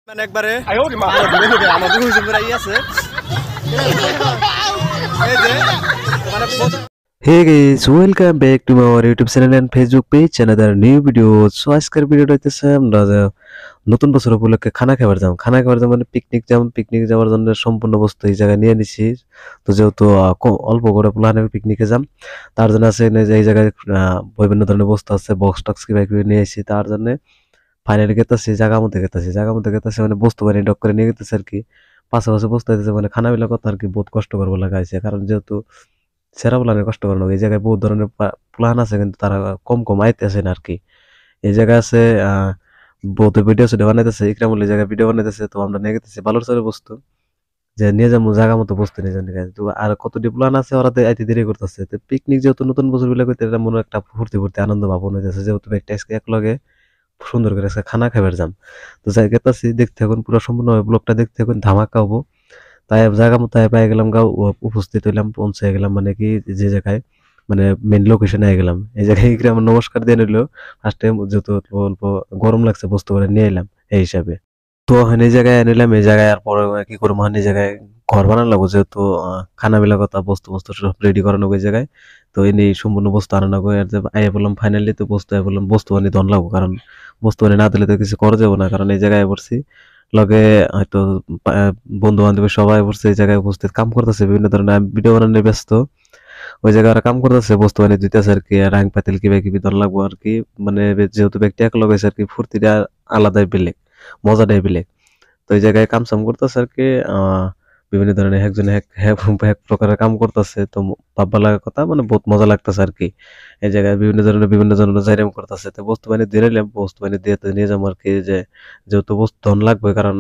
মানে একবারে ধরে নেবে আমাদের হুজুর আছে এই যে মানে Hey guys, welcome back to our YouTube channel and Facebook page. Another new video. So আজকের ভিডিওটা হইতেছে আমরা নতুন বছর উপলক্ষে খানা খাবার যাম মানে পিকনিক যাওয়ার জন্য সম্পূর্ণ বস্তু এই জায়গায় নিয়ে নিছি। তো যেহেতু অল্প করে প্ল্যানে পিকনিকে যাম, তার জন্য আছে যে এই জায়গায় বিভিন্ন ধরনের বস্তু আছে, বক্স টক্স কিবা কিবি নিয়ে এসেছি। তার জন্য ফাইনালি জায়গা মতো গেতাছি মানে বস্তু বানিয়ে ডক করে নিয়ে গেতেছে আর কি। পাশাপাশি বস্তু হইতেছে মানে খানা বিলা কথা আর কি বহুত কষ্ট করবো লাগাইছে, কারণ যেহেতু সেরা প্ল্যানের কষ্ট করানো এই জায়গায় বহুত ধরনের প্ল্যান আছে, কিন্তু তারা কম কম আইতেছে না আর কি। এই জায়গায় আছে বহুত ভিডিও সেটা বানাইতেছে, ইকরামুল এই জায়গায় ভিডিও বানাইতেছে। তো আমরা নিয়ে গেতেছি বালুর চরের বস্তু, যে নিয়ে যাবো জায়গা মতো বস্তু নিয়ে যান। তো আর কতটি প্ল্যান আছে ওরা আইতে দেরি করতেছে। তো পিকনিক যেহেতু নতুন বছর বিলা করতে এটা মনে একটা ফুর্তি ফুর্তি আনন্দ ভাবন হইতেছে, যেহেতু একটা এক লগে সুন্দর করে আজকে খানা খাবার যাম। তো যাই গেতাছি, দেখতে এখন পুরো সম্পূর্ণ ব্লগটা দেখতে এখন ধামাকা হবো। তাই জায়গা মতো পাই গেলাম, গাও উপস্থিত হইলাম, পৌঁছে গেলাম মানে কি যে জায়গায় মানে মেন লোকেশনে গেলাম। এই জায়গায় গিয়ে আমার নমস্কার দিয়ে নিল ফার্স্টে, যেহেতু অল্প অল্প গরম লাগছে বস্তু করে নিয়ে এলাম এই হিসাবে। তো এই জায়গায় নিলাম, এই জায়গায় আর পরে কি করবো এই জায়গায় ঘর বানানো লাগবো, যেহেতু খানা বিলা কথা বস্তু বস্তু সব রেডি করানো ওই জায়গায়। তো এই সম্পূর্ণ বস্তু আনানো করে আর আইয়া বললাম ফাইনালি, তো বললাম বস্তু বানিয়ে দন লাগবো, কারণ বস্তু বানিয়ে না দিলে তো কিছু করা যাবো না। কারণ এই জায়গায় পড়ছি লগে হয়তো বন্ধু বান্ধব সবাই পড়ছে এই জায়গায় উপস্থিত কাম করতেছে, বিভিন্ন ধরনের ভিডিও বানানোর ব্যস্ত। ওই জায়গায় ওরা কাম করতেছে, বস্তু বানিয়ে দিতেছে আর কি, রাং পাতিল কিবা কিবি দন লাগবো আর কি। মানে যেহেতু ব্যক্তি এক লগ হয়েছে আর কি, ফুর্তিটা আলাদাই বেলেগ, মজাটাই বেলেগ। তো এই জায়গায় কাম সাম করতেছে আর কি। বিভিন্ন ধরনের একজন এক প্রকারের কাম করতেছে। তো ভাববা লাগার কথা মানে বহুত মজা লাগতেছে আর কি। এই জায়গায় বিভিন্ন ধরনের জাইরাম করতেছে। তো বস্তু বানিয়ে দিয়ে নিলাম, বস্তু বানিয়ে দিয়ে তো নিয়ে যাবো আর কি। যে যেহেতু বস্তু ধন লাগবে, কারণ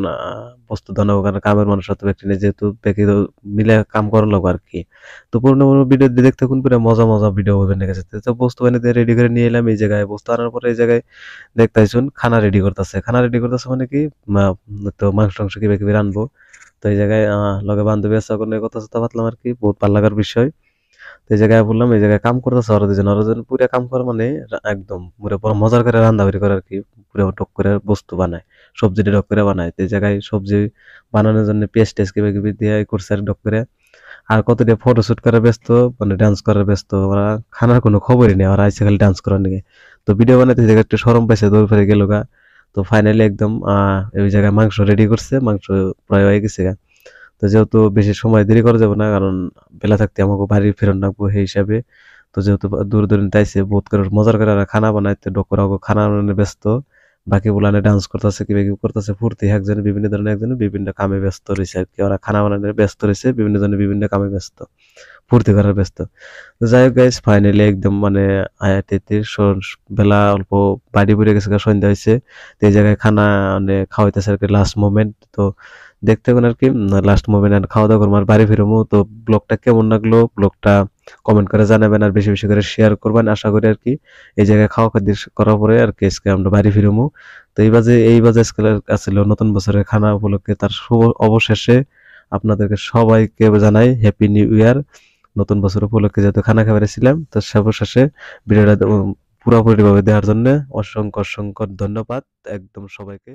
বস্তু ধন হবে, কারণ কামের মানুষ সাথে ব্যক্তি নেই, যেহেতু ব্যক্তি মিলে কাম করানো লাগবে আর কি। তো পুরোনো ভিডিও দেখতে কোন পুরো মজা মজা ভিডিও হবে না গেছে। তো বস্তু বানিয়ে দিয়ে রেডি করে নিয়ে এলাম এই জায়গায়। বস্তু আনার পরে এই জায়গায় দেখতেছুন খানা রেডি করতেছে মানে কি তো মাংস টাংস কিবা কিবি রানবো। তো এই জায়গায় লগে বান্ধবী আছে, কোনো কথা চথা পাতলাম আর কি, বহুত ভালো লাগার বিষয়। তো এই জায়গায় বললাম এই জায়গায় কাম করতেছে ওরা দুজন পুরা কাম করে মানে একদম পুরো বড় মজার করে রান্না বাড়ি করে আর কি। পুরো টক করে বস্তু বানায়, সবজিটা ডক করে বানায়। তো এই জায়গায় সবজি বানানোর জন্য পেঁয়াজ টেস্ট কিবা কিবি দিয়ে করছে আর ডক করে। আর কতটা ফটোশুট করার ব্যস্ত, মানে ডান্স করার ব্যস্ত। ওরা খানার কোনো খবরই নেই, ওরা আইসে খালি ডান্স করার নিয়ে। তো ভিডিও বানাতে এই জায়গায় একটু সরম পাইছে, দৌড় ফেলে গেল গা। তো ফাইনালি একদম ওই জায়গায় মাংস রেডি করছে, মাংস প্রায় হয়ে গেছে গা। তো যেহেতু বেশি সময় দেরি করা যাবে না, কারণ বেলা থাকতে আমাকে বাড়ি ফেরত রাখবো সেই হিসাবে। তো যেহেতু দূর দূরান্তে আইসে বহুত করে মজার করে খানা বানাইতে, ডোকরা খানা বানানো ব্যস্ত। বাকি বলানে ডান্স করতেছে কিবা কিবি করতেছে, ফুর্তি একজনে বিভিন্ন ধরনের একজনে বিভিন্ন কামে ব্যস্ত রয়েছে আর কি। ওরা খানা বানানোর ব্যস্ত রয়েছে, বিভিন্ন জনের বিভিন্ন কামে ব্যস্ত, ফুর্তি করার ব্যস্ত। তো যাই হোক গাইস, ফাইনালি একদম মানে আয়াতে বেলা অল্প বাড়ি পড়ে গেছে, সন্ধ্যা হয়েছে। তো এই জায়গায় খানা মানে খাওয়াইতেছে আর কি, লাস্ট মোমেন্ট। তো দেখতে হবে আর কি লাস্ট মোমেন্ট, আর খাওয়া দাওয়া করবো আর বাড়ি ফিরবো। তো ব্লগটা কেমন লাগলো, ব্লগটা কমেন্ট করে জানাবেন আর বেশি বেশি করে শেয়ার করবেন আশা করি আর কি। এই জায়গায় খাওয়া খাদ্য করার পরে আর কি আজকে আমরা বাড়ি ফিরবো। তো এই বাজে আজকে আসলে নতুন বছরের খানা উপলক্ষে তার শুভ অবশেষে আপনাদেরকে সবাইকে জানাই হ্যাপি নিউ ইয়ার। নতুন বছর উপলক্ষে যেহেতু খানা খাবারে ছিলাম, তো সর্বশেষে ভিডিওটা পুরোপুরি ভাবে দেওয়ার জন্য অসংখ্য অসংখ্য ধন্যবাদ একদম সবাইকে।